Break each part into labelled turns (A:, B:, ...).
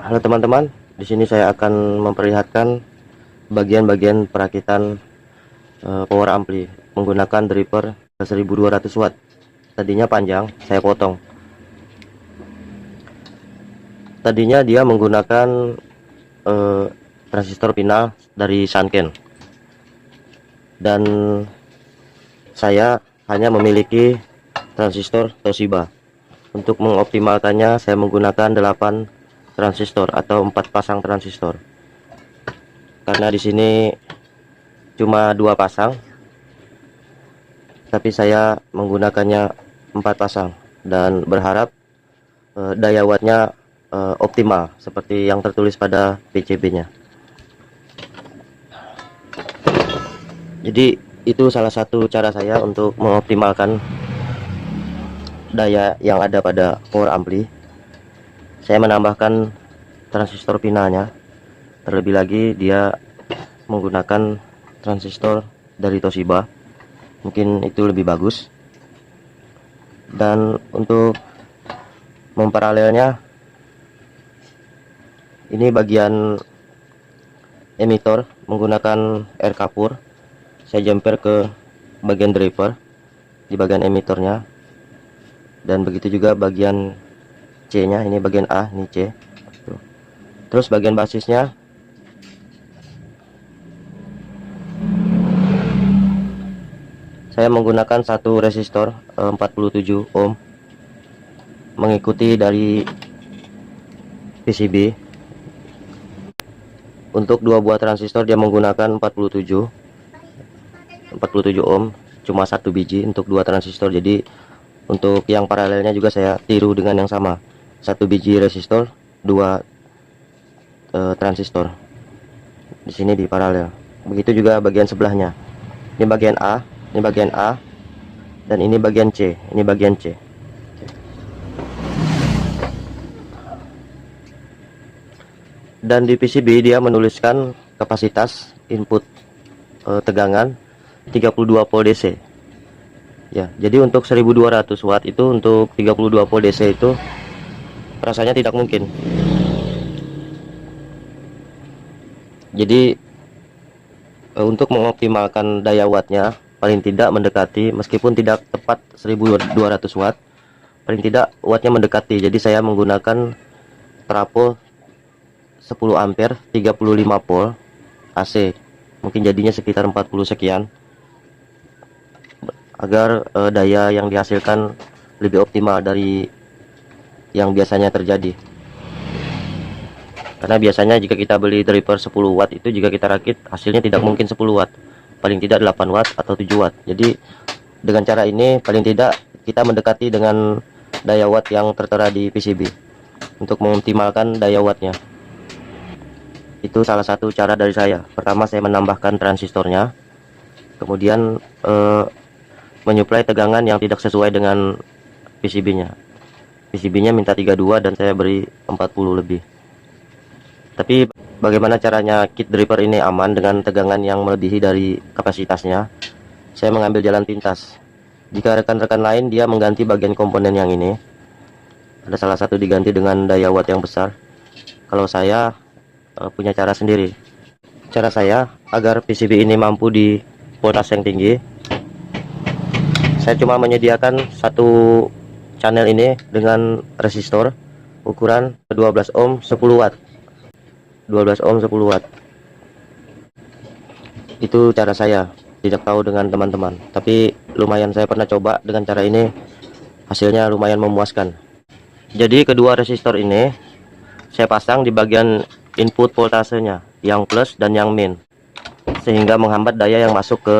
A: Halo teman-teman, di sini saya akan memperlihatkan bagian-bagian perakitan power ampli menggunakan driver 1200 watt. Tadinya panjang, saya potong. Tadinya dia menggunakan transistor pinal dari Sanken, dan saya hanya memiliki transistor Toshiba. Untuk mengoptimalkannya, saya menggunakan 8 transistor atau 4 pasang transistor, karena di sini cuma 2 pasang, tapi saya menggunakannya 4 pasang dan berharap daya wattnya optimal seperti yang tertulis pada PCB-nya. Jadi itu salah satu cara saya untuk mengoptimalkan daya yang ada pada power ampli. Saya menambahkan transistor pinanya. Terlebih lagi dia menggunakan transistor dari Toshiba, mungkin itu lebih bagus. Dan untuk memparalelnya, ini bagian emitor menggunakan air kapur. Saya jumper ke bagian driver di bagian emitornya, dan begitu juga bagian C nya, ini bagian A, ini C. Terus bagian basisnya saya menggunakan satu resistor 47 ohm mengikuti dari PCB. Untuk 2 buah transistor dia menggunakan 47 ohm, cuma 1 biji untuk 2 transistor. Jadi untuk yang paralelnya juga saya tiru dengan yang sama, 1 biji resistor, 2 transistor. Di sini di paralel. Begitu juga bagian sebelahnya. Ini bagian A, ini bagian A, dan ini bagian C, ini bagian C. Dan di PCB dia menuliskan kapasitas input tegangan 32 volt DC. Ya, jadi untuk 1200 watt itu, untuk 32 volt DC itu rasanya tidak mungkin. Jadi untuk mengoptimalkan daya wattnya paling tidak mendekati, meskipun tidak tepat 1200 watt, paling tidak wattnya mendekati. Jadi saya menggunakan trafo 10 ampere 35 volt AC, mungkin jadinya sekitar 40 sekian, agar daya yang dihasilkan lebih optimal dari yang biasanya terjadi. Karena biasanya jika kita beli driver 10 watt itu, jika kita rakit hasilnya tidak mungkin 10 watt, paling tidak 8 watt atau 7 watt. Jadi dengan cara ini paling tidak kita mendekati dengan daya watt yang tertera di PCB untuk mengoptimalkan daya wattnya. Itu salah satu cara dari saya. Pertama saya menambahkan transistornya, kemudian menyuplai tegangan yang tidak sesuai dengan PCB-nya. PCB-nya minta 32 dan saya beri 40 lebih. Tapi bagaimana caranya kit driver ini aman dengan tegangan yang melebihi dari kapasitasnya? Saya mengambil jalan pintas. Jika rekan-rekan lain dia mengganti bagian komponen yang ini, ada salah satu diganti dengan daya watt yang besar. Kalau saya punya cara sendiri. Cara saya agar PCB ini mampu di voltase yang tinggi, saya cuma menyediakan satu channel ini dengan resistor ukuran 12 ohm 10 watt. 12 ohm 10 watt. Itu cara saya, tidak tahu dengan teman-teman, tapi lumayan saya pernah coba dengan cara ini, hasilnya lumayan memuaskan. Jadi kedua resistor ini saya pasang di bagian input voltasenya, yang plus dan yang min, sehingga menghambat daya yang masuk ke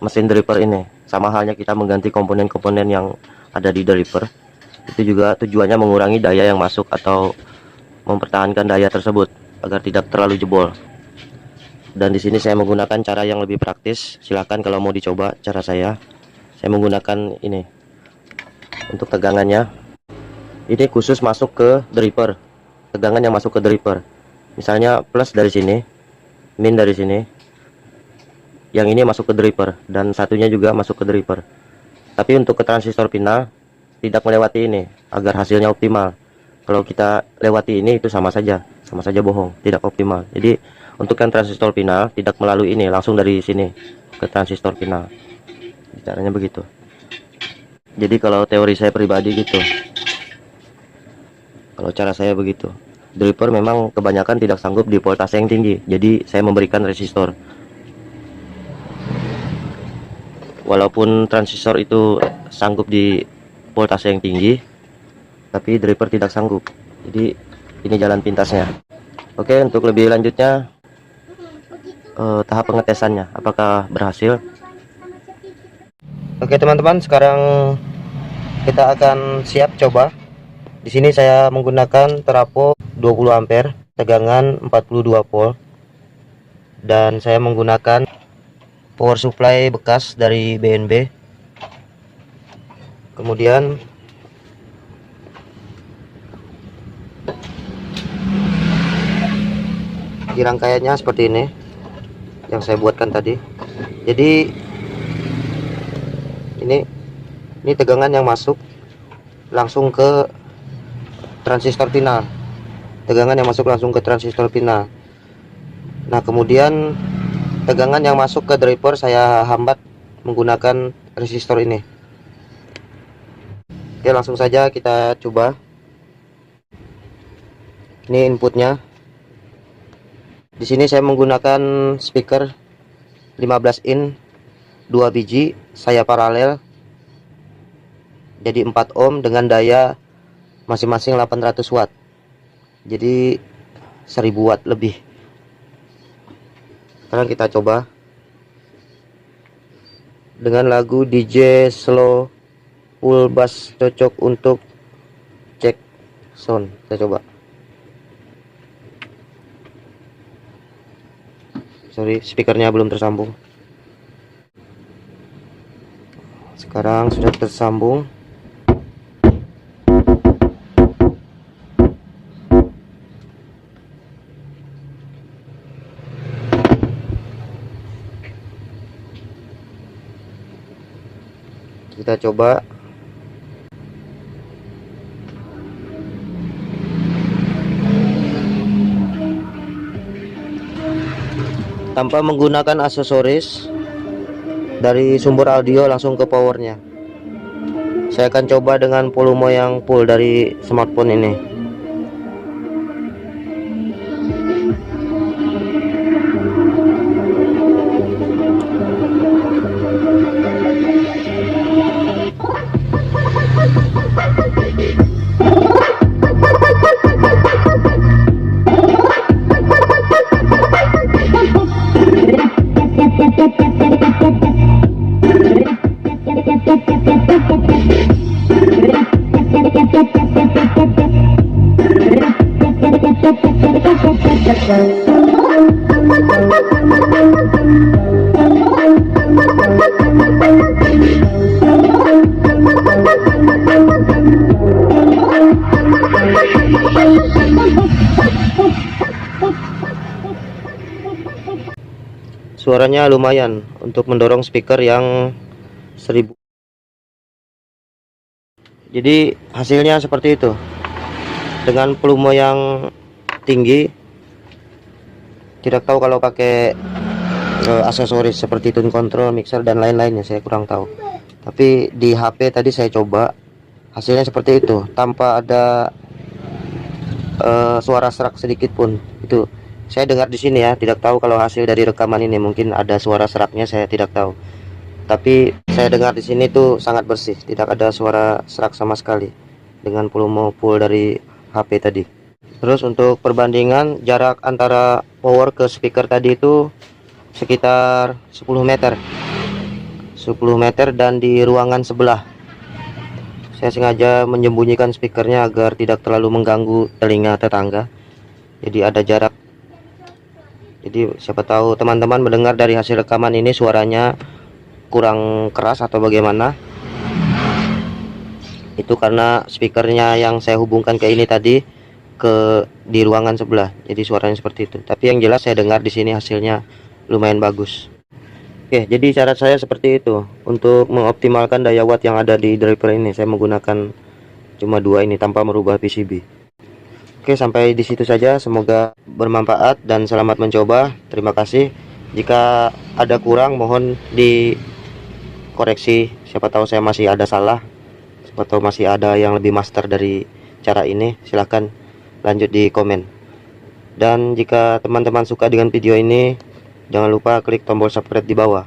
A: mesin driver ini. Sama halnya kita mengganti komponen-komponen yang ada di driver, itu juga tujuannya mengurangi daya yang masuk atau mempertahankan daya tersebut agar tidak terlalu jebol. Dan di sini saya menggunakan cara yang lebih praktis. Silahkan kalau mau dicoba cara saya menggunakan ini untuk tegangannya. Ini khusus masuk ke driver, tegangan yang masuk ke driver. Misalnya plus dari sini, min dari sini, yang ini masuk ke driver, dan satunya juga masuk ke driver. Tapi untuk ke transistor final tidak melewati ini agar hasilnya optimal. Kalau kita lewati ini itu sama saja bohong, tidak optimal. Jadi untuk yang transistor final tidak melalui ini, langsung dari sini ke transistor final. Caranya begitu. Jadi kalau teori saya pribadi gitu, kalau cara saya begitu. Driver memang kebanyakan tidak sanggup di voltase yang tinggi, jadi saya memberikan resistor. Walaupun transistor itu sanggup di voltase yang tinggi, tapi driver tidak sanggup. Jadi ini jalan pintasnya. Oke, untuk lebih lanjutnya tahap pengetesannya apakah berhasil. Oke teman-teman, sekarang kita akan siap coba. Di sini saya menggunakan trafo 20 ampere, tegangan 42 volt, dan saya menggunakan power supply bekas dari BNB. Kemudian di rangkaiannya seperti ini yang saya buatkan tadi. Jadi ini tegangan yang masuk langsung ke transistor final, tegangan yang masuk langsung ke transistor final. Nah kemudian tegangan yang masuk ke driver saya hambat menggunakan resistor ini. Oke, langsung saja kita coba. Ini inputnya. Di sini saya menggunakan speaker 15 in 2 biji, saya paralel jadi 4 ohm dengan daya masing-masing 800 watt. Jadi 1000 watt lebih. Sekarang kita coba dengan lagu DJ Slow Full Bass, cocok untuk cek sound. Kita coba. Sorry, speakernya belum tersambung. Sekarang sudah tersambung. Kita coba. Tanpa menggunakan aksesoris, dari sumber audio langsung ke powernya. Saya akan coba dengan volume yang full dari smartphone ini. suaranya lumayan untuk mendorong speaker yang 1000. Jadi hasilnya seperti itu, dengan volume yang tinggi. Tidak tahu kalau pakai aksesoris seperti tune control, mixer dan lain-lainnya, saya kurang tahu. Tapi di HP tadi saya coba, hasilnya seperti itu tanpa ada suara serak sedikit pun. Itu saya dengar di sini ya, tidak tahu kalau hasil dari rekaman ini mungkin ada suara seraknya, saya tidak tahu. Tapi saya dengar di sini tuh sangat bersih, tidak ada suara serak sama sekali dengan volume full dari HP tadi. Terus untuk perbandingan jarak antara power ke speaker tadi itu sekitar 10 meter. 10 meter dan di ruangan sebelah. Saya sengaja menyembunyikan speakernya agar tidak terlalu mengganggu telinga tetangga. Jadi ada jarak. Jadi siapa tahu teman-teman mendengar dari hasil rekaman ini suaranya kurang keras atau bagaimana. Itu karena speakernya yang saya hubungkan ke ini tadi di ruangan sebelah, jadi suaranya seperti itu. Tapi yang jelas saya dengar di sini hasilnya lumayan bagus. Oke, jadi syarat saya seperti itu. Untuk mengoptimalkan daya watt yang ada di driver ini, saya menggunakan cuma 2 ini tanpa merubah PCB. Oke, sampai di situ saja. Semoga bermanfaat dan selamat mencoba. Terima kasih. Jika ada kurang mohon dikoreksi. Siapa tahu saya masih ada salah. Siapa tahu masih ada yang lebih master dari cara ini. Silahkan lanjut di komen. Dan jika teman-teman suka dengan video ini, jangan lupa klik tombol subscribe di bawah.